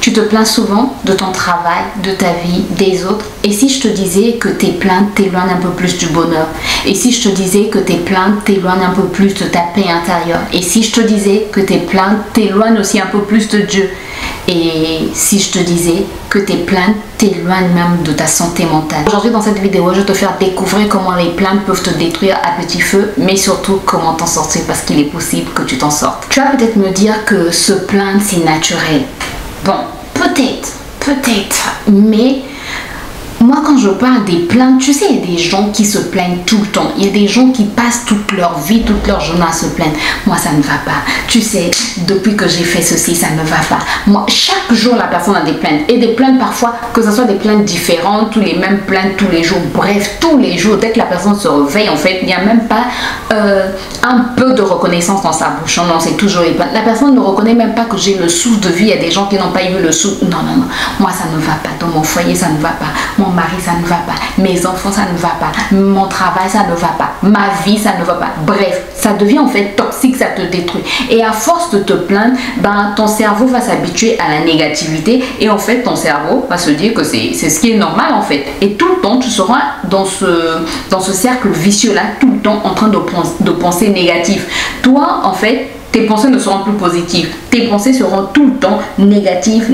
Tu te plains souvent de ton travail, de ta vie, des autres. Et si je te disais que tes plaintes t'éloignent un peu plus du bonheur? Et si je te disais que tes plaintes t'éloignent un peu plus de ta paix intérieure? Et si je te disais que tes plaintes t'éloignent aussi un peu plus de Dieu? Et si je te disais que tes plaintes t'éloignent même de ta santé mentale? Aujourd'hui dans cette vidéo, je vais te faire découvrir comment les plaintes peuvent te détruire à petit feu, mais surtout comment t'en sortir, parce qu'il est possible que tu t'en sortes. Tu vas peut-être me dire que se plaindre c'est naturel. Bon, peut-être, mais moi quand je parle des plaintes, tu sais, il y a des gens qui se plaignent tout le temps. Il y a des gens qui passent toute leur vie, toute leur journée à se plaindre. Moi ça ne va pas. Tu sais, depuis que j'ai fait ceci, ça ne va pas. Moi, chaque jour la personne a des plaintes. Et des plaintes parfois, que ce soit des plaintes différentes, tous les mêmes plaintes tous les jours. Bref, tous les jours, dès que la personne se réveille, en fait, il n'y a même pas un peu de reconnaissance dans sa bouche. Non, c'est toujours les plaintes. La personne ne reconnaît même pas que j'ai le souffle de vie. Il y a des gens qui n'ont pas eu le souffle. Non. Moi ça ne va pas. Dans mon foyer, ça ne va pas. Mon mari, ça ne va pas. Mes enfants, ça ne va pas. Mon travail, ça ne va pas. Ma vie, ça ne va pas. Bref, ça devient en fait toxique, ça te détruit. Et à force de te plaindre, ben, ton cerveau va s'habituer à la négativité. Et en fait, ton cerveau va se dire que c'est ce qui est normal en fait. Et tout le temps, tu seras dans ce cercle vicieux-là, tout le temps en train de penser négatif. Toi, en fait, tes pensées ne seront plus positives. Tes pensées seront tout le temps négatives.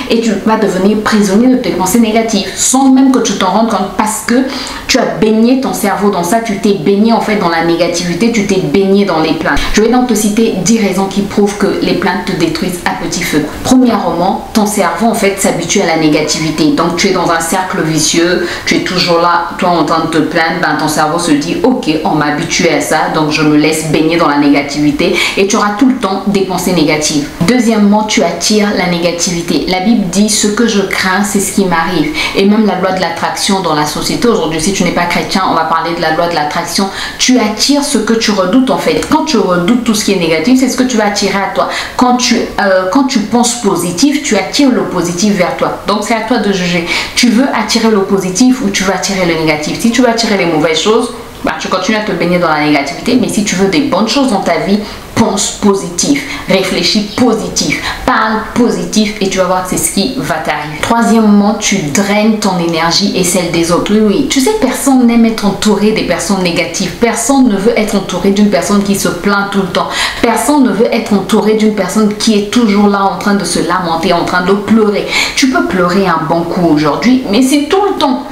Et tu vas devenir prisonnier de tes pensées négatives sans même que tu t'en rendes compte, parce que tu as baigné ton cerveau dans ça. Tu t'es baigné en fait dans la négativité. Tu t'es baigné dans les plaintes. Je vais donc te citer 10 raisons qui prouvent que les plaintes te détruisent à petit feu. Premièrement, ton cerveau en fait s'habitue à la négativité. Donc tu es dans un cercle vicieux. Tu es toujours là, toi en train de te plaindre. Ben, ton cerveau se dit ok, on m'a habitué à ça, donc je me laisse baigner dans la négativité, et tu auras tout le temps des pensées négatives. Deuxièmement, tu attires la négativité. La Bible dit ce que je crains, c'est ce qui m'arrive. Et même la loi de l'attraction dans la société aujourd'hui, si tu n'es pas chrétien, on va parler de la loi de l'attraction. Tu attires ce que tu redoutes en fait. Quand tu redoutes tout ce qui est négatif, c'est ce que tu vas attirer à toi. Quand tu penses positif, tu attires le positif vers toi. Donc c'est à toi de juger. Tu veux attirer le positif ou tu veux attirer le négatif? Si tu veux attirer les mauvaises choses, bah, tu continues à te baigner dans la négativité. Mais si tu veux des bonnes choses dans ta vie, pense positif, réfléchis positif, parle positif, et tu vas voir que c'est ce qui va t'arriver. Troisièmement, tu draines ton énergie et celle des autres. Oui, tu sais, personne n'aime être entouré des personnes négatives. Personne ne veut être entouré d'une personne qui se plaint tout le temps. Personne ne veut être entouré d'une personne qui est toujours là en train de se lamenter, en train de pleurer. Tu peux pleurer un bon coup aujourd'hui, mais c'est tout le temps.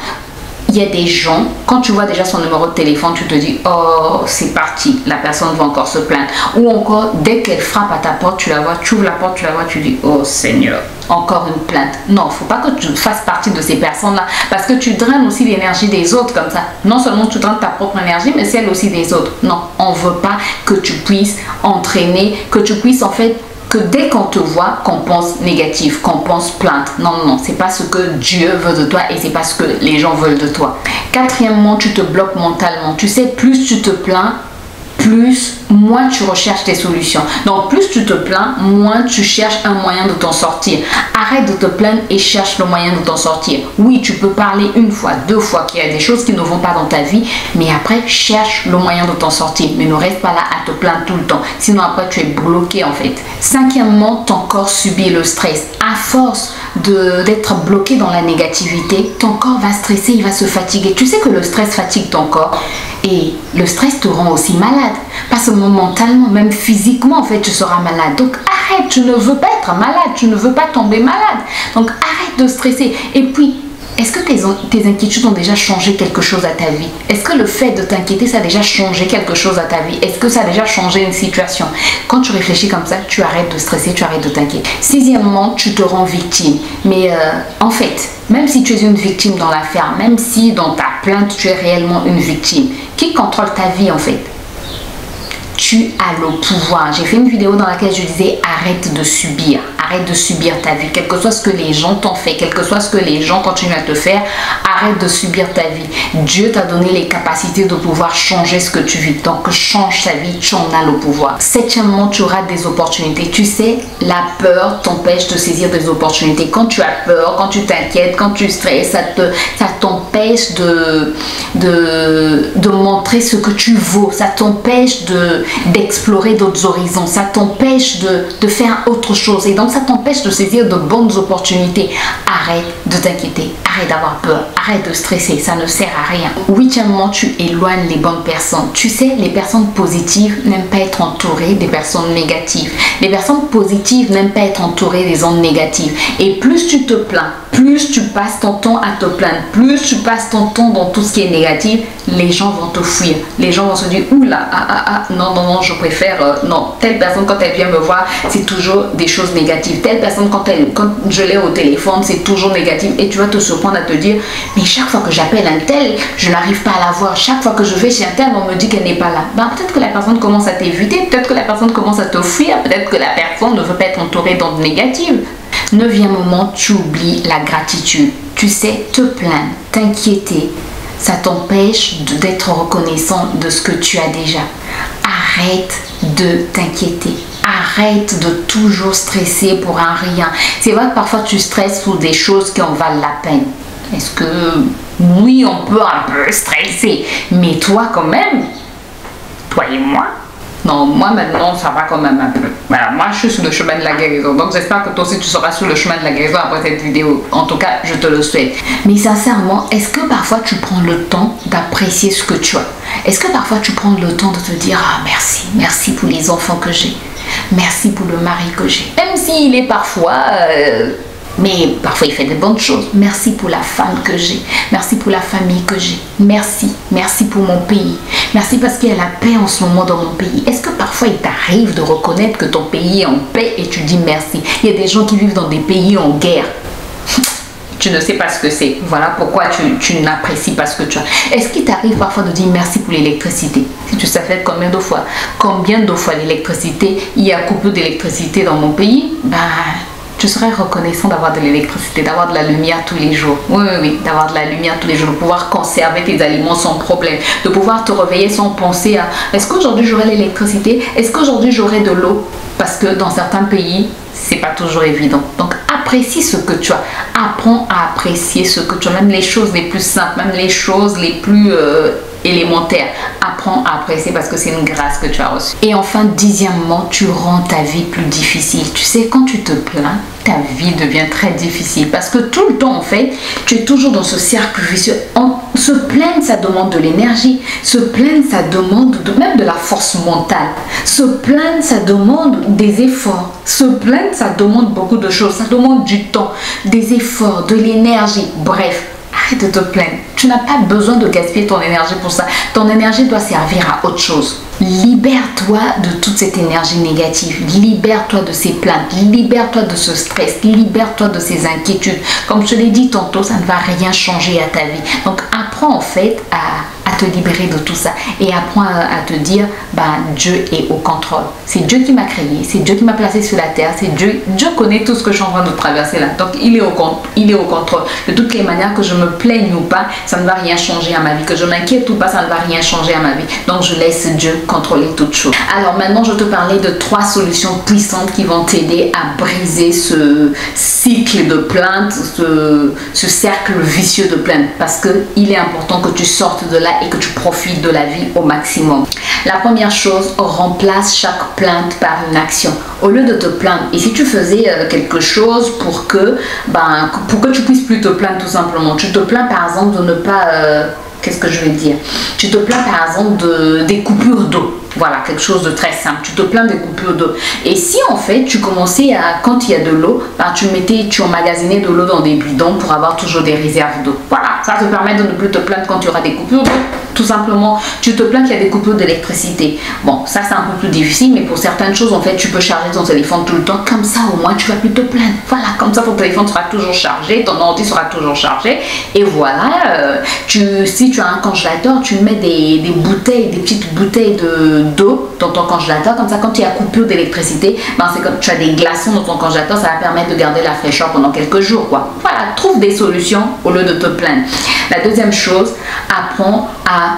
Il y a des gens, quand tu vois déjà son numéro de téléphone, tu te dis oh c'est parti, la personne va encore se plaindre. Ou encore, dès qu'elle frappe à ta porte, tu la vois, tu ouvres la porte, tu la vois, tu dis oh Seigneur, encore une plainte. Non, il ne faut pas que tu fasses partie de ces personnes-là, parce que tu draines aussi l'énergie des autres comme ça. Non seulement tu draines ta propre énergie, mais celle aussi des autres. Non, on ne veut pas que tu puisses entraîner, que tu puisses en fait, que dès qu'on te voit, qu'on pense négatif, qu'on pense plainte. Non, c'est pas ce que Dieu veut de toi, et c'est pas ce que les gens veulent de toi. Quatrièmement, tu te bloques mentalement. Tu sais, plus tu te plains, moins tu recherches tes solutions. Donc plus tu te plains, moins tu cherches un moyen de t'en sortir. Arrête de te plaindre et cherche le moyen de t'en sortir. Oui, tu peux parler une fois, 2 fois qu'il y a des choses qui ne vont pas dans ta vie, mais après cherche le moyen de t'en sortir. Mais ne reste pas là à te plaindre tout le temps, sinon après tu es bloqué en fait. Cinquièmement, ton corps subit le stress. À force d'être bloqué dans la négativité, ton corps va stresser, il va se fatiguer. Tu sais que le stress fatigue ton corps, et le stress te rend aussi malade. Pas seulement mentalement, même physiquement en fait tu seras malade. Donc arrête, tu ne veux pas être malade, tu ne veux pas tomber malade. Donc arrête de stresser. Et puis, est-ce que tes inquiétudes ont déjà changé quelque chose à ta vie? Est-ce que le fait de t'inquiéter, ça a déjà changé quelque chose à ta vie? Est-ce que ça a déjà changé une situation? Quand tu réfléchis comme ça, tu arrêtes de stresser, tu arrêtes de t'inquiéter. Sixièmement, tu te rends victime. Mais en fait, même si tu es une victime dans l'affaire, même si dans ta plainte, tu es réellement une victime, qui contrôle ta vie en fait? Tu as le pouvoir. J'ai fait une vidéo dans laquelle je disais arrête de subir. Arrête de subir ta vie. Quel que soit ce que les gens t'ont fait, quel que soit ce que les gens continuent à te faire, arrête de subir ta vie. Dieu t'a donné les capacités de pouvoir changer ce que tu vis. Donc change ta vie, tu en as le pouvoir. Septièmement, tu auras des opportunités. Tu sais, la peur t'empêche de saisir des opportunités. Quand tu as peur, quand tu t'inquiètes, quand tu stresses, ça t'empêche de montrer ce que tu vaux. Ça t'empêche de d'explorer d'autres horizons, ça t'empêche de faire autre chose et donc ça t'empêche de saisir de bonnes opportunités. Arrête de t'inquiéter, arrête d'avoir peur, arrête de stresser, ça ne sert à rien. Huitièmement, tu éloignes les bonnes personnes. Tu sais, les personnes positives n'aiment pas être entourées des personnes négatives. Les personnes positives n'aiment pas être entourées des ondes négatives. Et plus tu te plains, plus tu passes ton temps à te plaindre, plus tu passes ton temps dans tout ce qui est négatif, les gens vont te fuir. Les gens vont se dire, oula, non, je préfère, non, telle personne quand elle vient me voir, c'est toujours des choses négatives. Telle personne quand je l'ai au téléphone, c'est toujours négatif. Et tu vas te surprendre à te dire, mais chaque fois que j'appelle un tel, je n'arrive pas à la voir. Chaque fois que je vais chez un tel, on me dit qu'elle n'est pas là. Ben, peut-être que la personne commence à t'éviter, peut-être que la personne commence à te fuir, peut-être que la personne ne veut pas être entourée d'ondes négatives. Neuvième moment, tu oublies la gratitude. Tu sais, te plaindre, t'inquiéter, ça t'empêche d'être reconnaissant de ce que tu as déjà. Arrête de t'inquiéter. Arrête de toujours stresser pour un rien. C'est vrai que parfois tu stresses pour des choses qui en valent la peine. Est-ce que oui, on peut un peu stresser, mais toi quand même, toi et moi, non, moi maintenant ça va quand même un peu. Voilà, moi je suis sur le chemin de la guérison, donc j'espère que toi aussi tu seras sur le chemin de la guérison après cette vidéo. En tout cas, je te le souhaite. Mais sincèrement, est-ce que parfois tu prends le temps d'apprécier ce que tu as? Est-ce que parfois tu prends le temps de te dire, ah merci pour les enfants que j'ai, merci pour le mari que j'ai, même s'il est parfois mais parfois il fait des bonnes choses. Merci pour la femme que j'ai. Merci pour la famille que j'ai. Merci pour mon pays. Merci parce qu'il y a la paix en ce moment dans mon pays. Est-ce que parfois il t'arrive de reconnaître que ton pays est en paix et tu dis merci? Il y a des gens qui vivent dans des pays en guerre. Tu ne sais pas ce que c'est. Voilà pourquoi tu n'apprécies pas ce que tu as. Est-ce qu'il t'arrive parfois de dire merci pour l'électricité? Si tu savais combien de fois l'électricité, il y a coupure d'électricité dans mon pays, tu serais reconnaissant d'avoir de l'électricité, d'avoir de la lumière tous les jours. Oui, d'avoir de la lumière tous les jours, de pouvoir conserver tes aliments sans problème, de pouvoir te réveiller sans penser à est-ce qu'aujourd'hui j'aurai l'électricité? Est-ce qu'aujourd'hui j'aurai de l'eau? Parce que dans certains pays, c'est pas toujours évident. Donc apprécie ce que tu as. Apprends à apprécier ce que tu as, même les choses les plus simples, même les choses les plus élémentaire. Apprends à apprécier parce que c'est une grâce que tu as reçue. Et enfin, dixièmement, tu rends ta vie plus difficile. Tu sais, quand tu te plains, ta vie devient très difficile parce que tout le temps, en fait, tu es toujours dans ce cercle vicieux. Se plaindre, ça demande de l'énergie. Se plaindre, ça demande même de la force mentale. Se plaindre, ça demande des efforts. Se plaindre, ça demande beaucoup de choses. Ça demande du temps, des efforts, de l'énergie. Bref, arrête de te plaindre. Tu n'as pas besoin de gaspiller ton énergie pour ça. Ton énergie doit servir à autre chose. Libère-toi de toute cette énergie négative. Libère-toi de ces plaintes. Libère-toi de ce stress. Libère-toi de ces inquiétudes. Comme je te l'ai dit tantôt, ça ne va rien changer à ta vie. Donc apprends en fait à te libérer de tout ça. Et apprends à te dire, Dieu est au contrôle. C'est Dieu qui m'a créé. C'est Dieu qui m'a placé sur la terre. C'est Dieu. Dieu connaît tout ce que je suis en train de traverser là. Donc il est au contrôle. De toutes les manières, que je me plaigne ou pas, ça ne va rien changer à ma vie. Que je m'inquiète ou pas, ça ne va rien changer à ma vie. Donc je laisse Dieu contrôler toutes choses. Alors maintenant, je te parlais de 3 solutions puissantes qui vont t'aider à briser ce cycle de plainte, ce cercle vicieux de plainte. Parce qu'il est important que tu sortes de là et que tu profites de la vie au maximum. La première chose, remplace chaque plainte par une action. Au lieu de te plaindre, et si tu faisais quelque chose pour que tu puisses plus te plaindre tout simplement. Tu te plains par exemple de ne pas... qu'est-ce que je vais dire? Tu te plains par exemple des coupures d'eau. Voilà, quelque chose de très simple. Tu te plains des coupures d'eau. Et si en fait tu commençais quand il y a de l'eau, tu emmagasinais de l'eau dans des bidons pour avoir toujours des réserves d'eau. Voilà, ça te permet de ne plus te plaindre quand tu auras des coupures d'eau. Tout simplement, tu te plains qu'il y a des coupures d'électricité. Bon, ça c'est un peu plus difficile, mais pour certaines choses, en fait, tu peux charger ton téléphone tout le temps. Comme ça, au moins, tu vas plus te plaindre. Voilà, comme ça, ton téléphone sera toujours chargé, ton ordi sera toujours chargé. Et voilà, si tu as un congélateur, tu mets des petites bouteilles d'eau dans ton congélateur. Comme ça, quand il y a coupure d'électricité, c'est comme tu as des glaçons dans ton congélateur, ça va permettre de garder la fraîcheur pendant quelques jours, quoi. Voilà, trouve des solutions au lieu de te plaindre. La deuxième chose, apprends à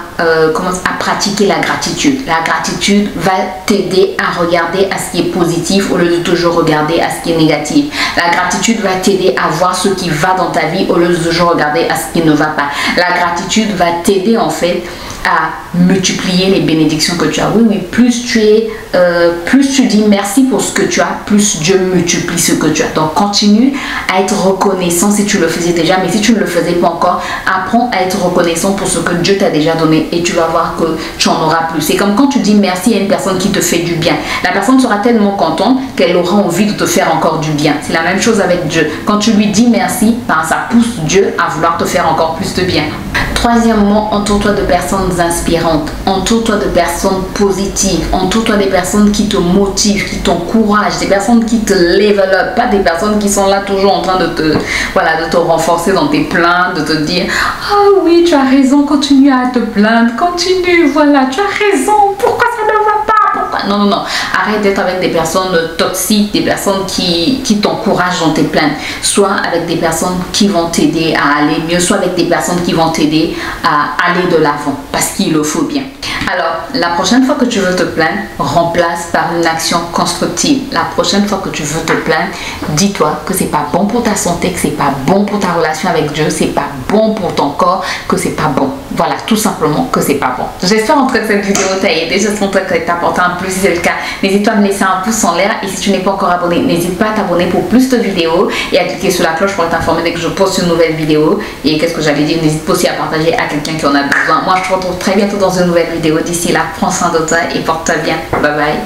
pratiquer la gratitude. La gratitude va t'aider à regarder à ce qui est positif au lieu de toujours regarder à ce qui est négatif. La gratitude va t'aider à voir ce qui va dans ta vie au lieu de toujours regarder à ce qui ne va pas. La gratitude va t'aider en fait à multiplier les bénédictions que tu as. Oui, plus tu dis merci pour ce que tu as, plus Dieu multiplie ce que tu as. Donc continue à être reconnaissant si tu le faisais déjà, mais si tu ne le faisais pas encore, apprends à être reconnaissant pour ce que Dieu t'a déjà donné et tu vas voir que tu en auras plus. C'est comme quand tu dis merci à une personne qui te fait du bien. La personne sera tellement contente qu'elle aura envie de te faire encore du bien. C'est la même chose avec Dieu. Quand tu lui dis merci, ben, ça pousse Dieu à vouloir te faire encore plus de bien. Troisièmement, entoure-toi de personnes inspirantes, entoure-toi de personnes positives, entoure-toi des personnes qui te motivent, qui t'encouragent, des personnes qui te level up, pas des personnes qui sont là toujours en train de te renforcer dans tes plaintes, de te dire « Ah oui, tu as raison, continue à te plaindre, continue, voilà, tu as raison, pourquoi ça ne va pas ?» Non, arrête d'être avec des personnes toxiques, des personnes qui t'encouragent dans tes plaintes. Soit avec des personnes qui vont t'aider à aller mieux, soit avec des personnes qui vont t'aider à aller de l'avant, parce qu'il le faut bien. Alors, la prochaine fois que tu veux te plaindre, remplace par une action constructive. La prochaine fois que tu veux te plaindre, dis-toi que c'est pas bon pour ta santé, que c'est pas bon pour ta relation avec Dieu, c'est pas bon pour ton corps, que c'est pas bon. Voilà, tout simplement que c'est pas bon. J'espère en tout cas que cette vidéo t'a aidé, j'espère qu'elle t'a apporté un plus. Si c'est le cas, n'hésite pas à me laisser un pouce en l'air et si tu n'es pas encore abonné, n'hésite pas à t'abonner pour plus de vidéos et à cliquer sur la cloche pour être informé dès que je poste une nouvelle vidéo. Et qu'est-ce que j'allais dire, n'hésite pas aussi à partager à quelqu'un qui en a besoin. Moi, je te retrouve très bientôt dans une nouvelle vidéo. D'ici là, prends soin de toi et porte-toi bien. Bye bye.